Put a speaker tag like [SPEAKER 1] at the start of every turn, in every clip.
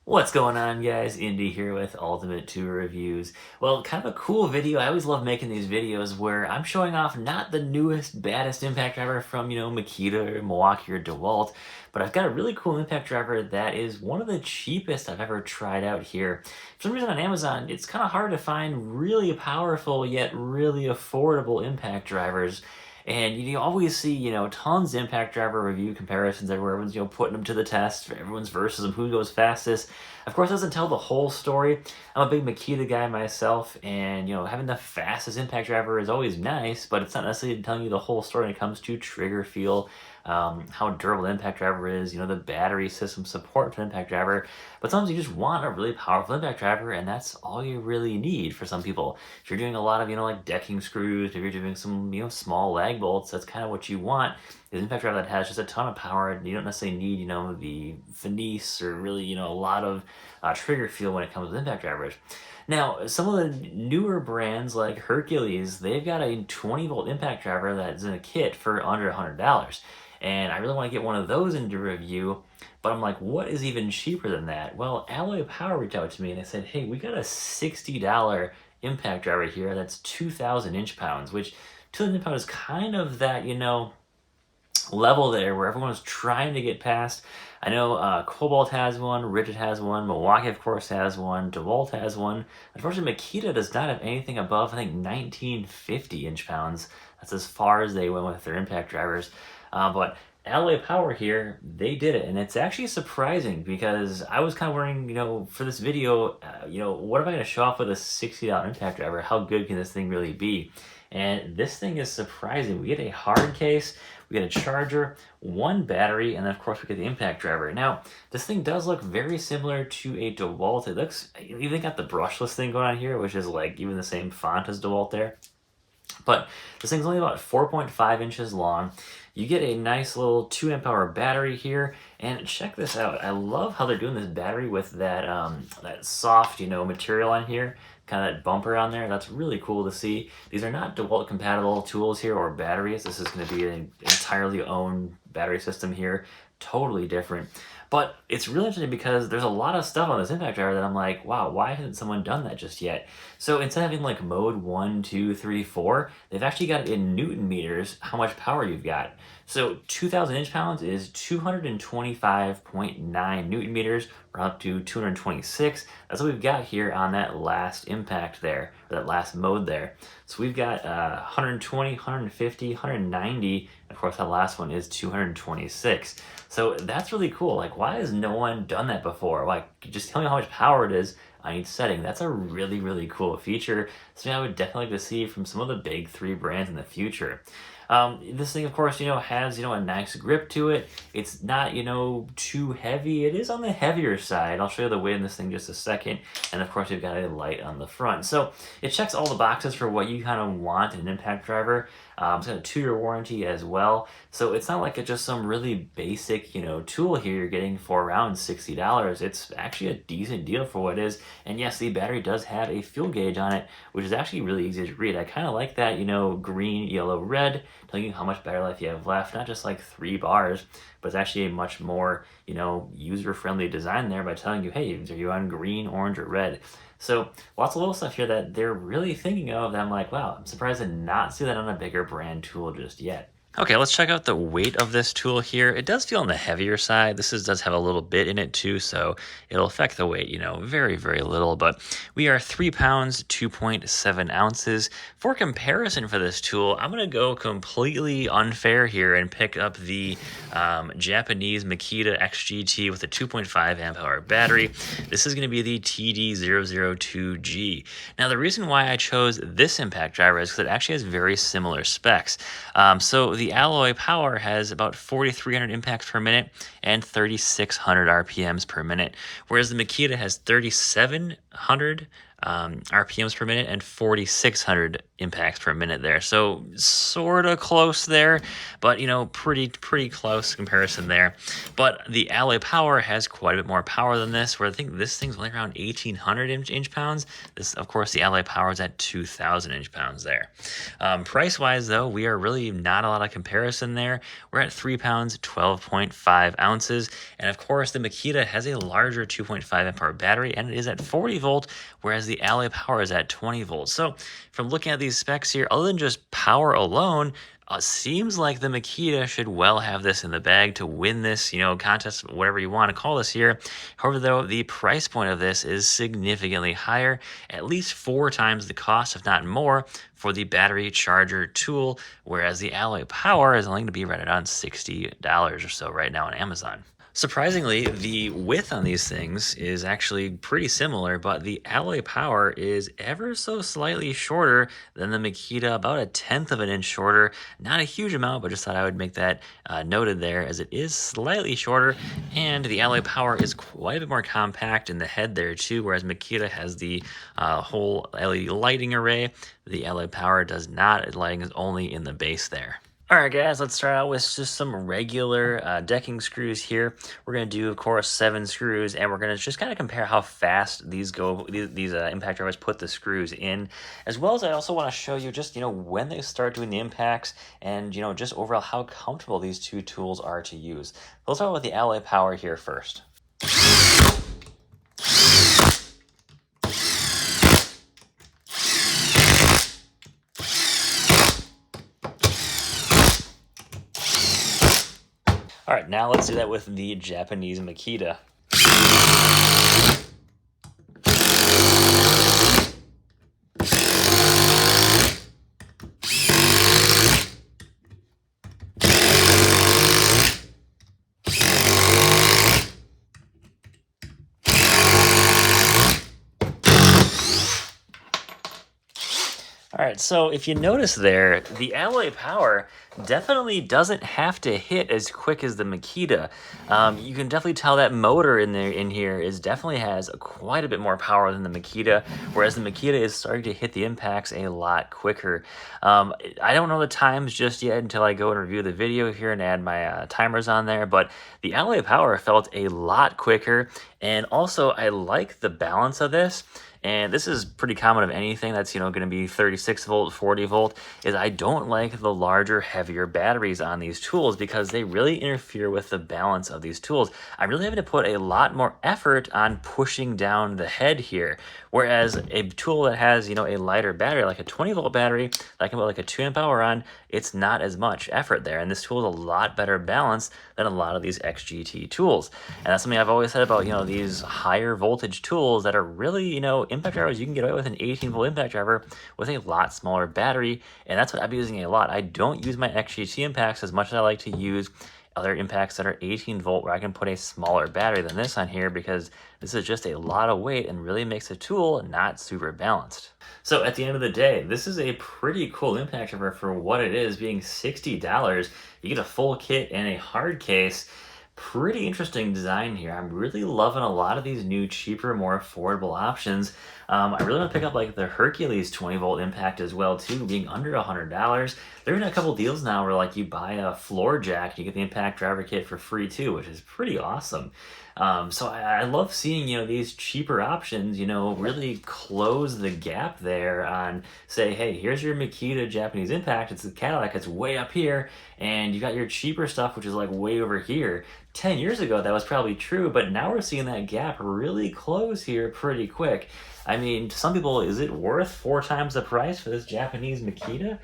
[SPEAKER 1] What's going on, guys? Indy here with Ultimate Tour Reviews. Well, kind of a cool video. I always love making these videos where I'm showing off not the newest, baddest impact driver from, Makita or Milwaukee or DeWalt, but I've got a really cool impact driver that is one of the cheapest I've ever tried out here. For some reason on Amazon, it's kind of hard to find really powerful yet really affordable impact drivers. And you always see, tons of impact driver review comparisons everywhere. Everyone's, putting them to the test. Everyone's versus them, who goes fastest. Of course, it doesn't tell the whole story. I'm a big Makita guy myself, and, having the fastest impact driver is always nice, but it's not necessarily telling you the whole story when it comes to trigger feel, how durable the impact driver is, the battery system support for the impact driver. But sometimes you just want a really powerful impact driver, and that's all you really need for some people. If you're doing a lot of, like decking screws, if you're doing some, small lag bolts, that's kind of what you want. Is an impact driver that has just a ton of power, and you don't necessarily need, the finesse or really, a lot of trigger feel when it comes with impact drivers. Now, some of the newer brands like Hercules, they've got a 20-volt impact driver that's in a kit for under $100. And I really want to get one of those into review, but I'm like, what is even cheaper than that? Well, Alloy Power reached out to me and they said, hey, we got a $60 impact driver here that's 2,000 inch-pounds, which 2,000 inch-pounds is kind of that, level there where everyone's trying to get past. I know Cobalt has one, Rigid has one, Milwaukee of course has one, DeWalt has one. Unfortunately, Makita does not have anything above, I think, 1950 inch-pounds. That's as far as they went with their impact drivers. But Alloy Power here, they did it, and it's actually surprising because I was kind of wondering, for this video, what am I going to show off with a $60 impact driver? How good can this thing really be? And this thing is surprising. We get a hard case, we get a charger, one battery, and then of course we get the impact driver. Now, this thing does look very similar to a DeWalt. It looks, you even got the brushless thing going on here, which is like even the same font as DeWalt there. But this thing's only about 4.5 inches long. You get a nice little 2 amp hour battery here, and check this out. I love how they're doing this battery with that that soft, material on here, kind of that bumper on there. That's really cool to see. These are not DeWalt compatible tools here or batteries. This is going to be an entirely own battery system here, totally different. But it's really interesting because there's a lot of stuff on this impact driver that I'm like, wow, why hasn't someone done that just yet? So instead of having like mode 1, 2, 3, 4, they've actually got it in Newton meters how much power you've got. So 2,000 inch-pounds is 225.9 Newton meters, or up to 226. That's what we've got here on that last impact there, or that last mode there. So we've got 120, 150, 190, and of course that last one is 226. So that's really cool. Like, why has no one done that before? Like, just tell me how much power it is on each setting. That's a really, really cool feature. Something I would definitely like to see from some of the big three brands in the future. This thing, of course, has, a nice grip to it. It's not, too heavy. It is on the heavier side. I'll show you the weight in this thing in just a second. And of course, you've got a light on the front. So it checks all the boxes for what you kind of want in an impact driver. It's got a 2-year warranty as well. So it's not like it's just some really basic, tool here you're getting for around $60. It's actually a decent deal for what it is. And yes, the battery does have a fuel gauge on it, which is actually really easy to read. I kind of like that, green, yellow, red, telling you how much battery life you have left, not just like 3 bars, but it's actually a much more, user-friendly design there by telling you, hey, are you on green, orange, or red? So lots of little stuff here that they're really thinking of that I'm like, wow, I'm surprised to not see that on a bigger brand tool just yet. Okay, let's check out the weight of this tool here. It does feel on the heavier side. Does have a little bit in it too, so it'll affect the weight, very, very little. But we are 3 pounds, 2.7 ounces. For comparison for this tool, I'm going to go completely unfair here and pick up the Japanese Makita XGT with a 2.5 amp hour battery. This is going to be the TD002G. Now, the reason why I chose this impact driver is because it actually has very similar specs. So the Alloy Power has about 4,300 impacts per minute and 3,600 RPMs per minute, whereas the Makita has 3,700 RPMs per minute and 4,600 impacts per minute there. So sort of close there, but pretty close comparison there. But the alloy power has quite a bit more power than this, where I think this thing's only around 1,800 inch pounds. This, of course, the alloy power is at 2,000 inch pounds there. Price wise, though, we are really not a lot of comparison there. We're at 3 pounds, 12.5 ounces. And of course, the Makita has a larger 2.5 amp hour battery, and it is at 40 volt, whereas the alloy power is at 20 volts. So from looking at these specs here, other than just power alone, seems like the Makita should well have this in the bag to win this, contest, whatever you want to call this here. However, though, the price point of this is significantly higher, at least 4 times the cost, if not more, for the battery charger tool, whereas the alloy power is only going to be right around $60 or so right now on Amazon. Surprisingly, the width on these things is actually pretty similar, but the alloy power is ever so slightly shorter than the Makita, about 1/10 of an inch shorter. Not a huge amount, but just thought I would make that noted there, as it is slightly shorter, and the alloy power is quite a bit more compact in the head there too, whereas Makita has the whole LED lighting array. The alloy power does not. Lighting is only in the base there. All right, guys, let's start out with just some regular decking screws here. We're going to do, of course, 7 screws, and we're going to just kind of compare how fast these go. These impact drivers put the screws in, as well as I also want to show you just, when they start doing the impacts, and, just overall how comfortable these two tools are to use. Let's start with the alloy power here first. All right, now let's do that with the Japanese Makita. All right, so if you notice there, the alloy power definitely doesn't have to hit as quick as the Makita. You can definitely tell that motor in here definitely has quite a bit more power than the Makita, whereas the Makita is starting to hit the impacts a lot quicker. I don't know the times just yet until I go and review the video here and add my timers on there, but the alloy power felt a lot quicker, and also I like the balance of this. And this is pretty common of anything that's, going to be 36 volt, 40 volt, is I don't like the larger, heavier batteries on these tools because they really interfere with the balance of these tools. I'm really having to put a lot more effort on pushing down the head here. Whereas a tool that has, a lighter battery, like a 20 volt battery, that I can put like a 2 amp hour on, it's not as much effort there. And this tool is a lot better balanced than a lot of these XGT tools. And that's something I've always said about, these higher voltage tools that are really, impact drivers. You can get away with an 18 volt impact driver with a lot smaller battery. And that's what I'm using a lot. I don't use my XGT impacts as much as I like to use other impacts that are 18 volt, where I can put a smaller battery than this on here, because this is just a lot of weight and really makes the tool not super balanced. So at the end of the day, this is a pretty cool impact driver for what it is, being $60. You get a full kit and a hard case. Pretty interesting design here. I'm really loving a lot of these new, cheaper, more affordable options. I really want to pick up like the Hercules 20 volt impact as well too, being under $100. There are a couple deals now where like you buy a floor jack, you get the impact driver kit for free too, which is pretty awesome. So I love seeing, these cheaper options, really close the gap there on, say, hey, here's your Makita Japanese impact. It's the Cadillac, it's way up here, and you got your cheaper stuff, which is like way over here. 10 years ago, that was probably true, but now we're seeing that gap really close here pretty quick. I mean, to some people, is it worth 4 times the price for this Japanese Makita?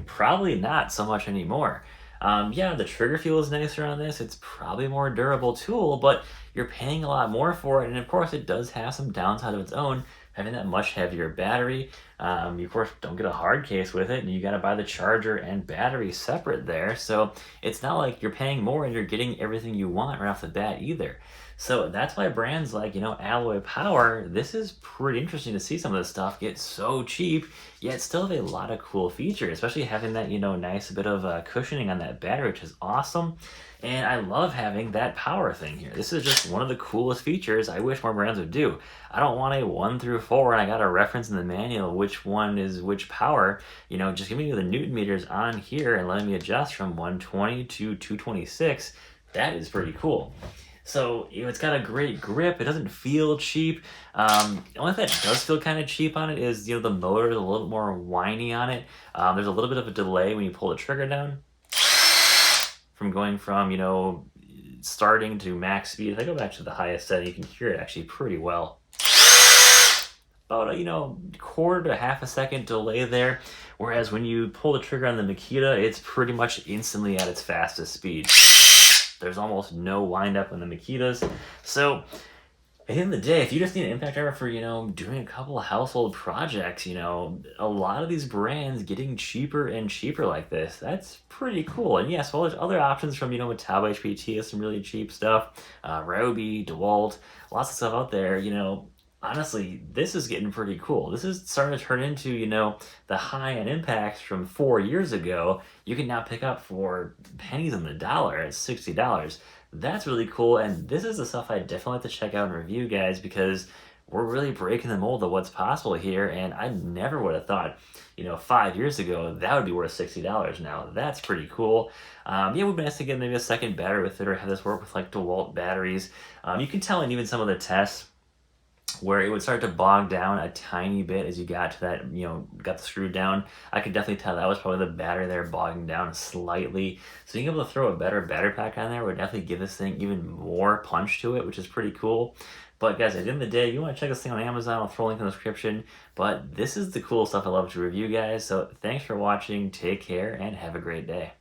[SPEAKER 1] Probably not so much anymore. Yeah, the trigger feel is nicer on this. It's probably a more durable tool, but you're paying a lot more for it. And of course, it does have some downside of its own, having that much heavier battery. You, of course, don't get a hard case with it, and you got to buy the charger and battery separate there. So it's not like you're paying more and you're getting everything you want right off the bat either. So that's why brands like, Alloy Power, this is pretty interesting to see some of this stuff get so cheap, yet still have a lot of cool features, especially having that, nice bit of cushioning on that battery, which is awesome. And I love having that power thing here. This is just one of the coolest features I wish more brands would do. I don't want a 1 through 4 and I got a reference in the manual which one is which power. Just give me the Newton meters on here and letting me adjust from 120 to 226. That is pretty cool. So, it's got a great grip. It doesn't feel cheap. The only thing that does feel kind of cheap on it is, the motor is a little bit more whiny on it. There's a little bit of a delay when you pull the trigger down from going from, starting to max speed. If I go back to the highest setting, you can hear it actually pretty well. About a, quarter to half a second delay there. Whereas when you pull the trigger on the Makita, it's pretty much instantly at its fastest speed. There's almost no wind up on the Makitas. So at the end of the day, if you just need an impact driver for, doing a couple of household projects, a lot of these brands getting cheaper and cheaper like this, that's pretty cool. And yes, well, there's other options from, Metabo HPT has some really cheap stuff, Ryobi, DeWalt, lots of stuff out there, honestly, this is getting pretty cool. This is starting to turn into, the high-end impacts from 4 years ago. You can now pick up for pennies on the dollar at $60. That's really cool, and this is the stuff I definitely like to check out and review, guys, because we're really breaking the mold of what's possible here, and I never would have thought, 5 years ago, that would be worth $60 now. That's pretty cool. Yeah, it would be nice to get maybe a second battery with it or have this work with, like, DeWalt batteries. You can tell in even some of the tests where it would start to bog down a tiny bit as you got to that, got the screw down. I could definitely tell that was probably the battery there bogging down slightly. So being able to throw a better battery pack on there would definitely give this thing even more punch to it, which is pretty cool. But guys, at the end of the day, you want to check this thing on Amazon, I'll throw a link in the description. But this is the cool stuff I love to review, guys. So thanks for watching, take care, and have a great day.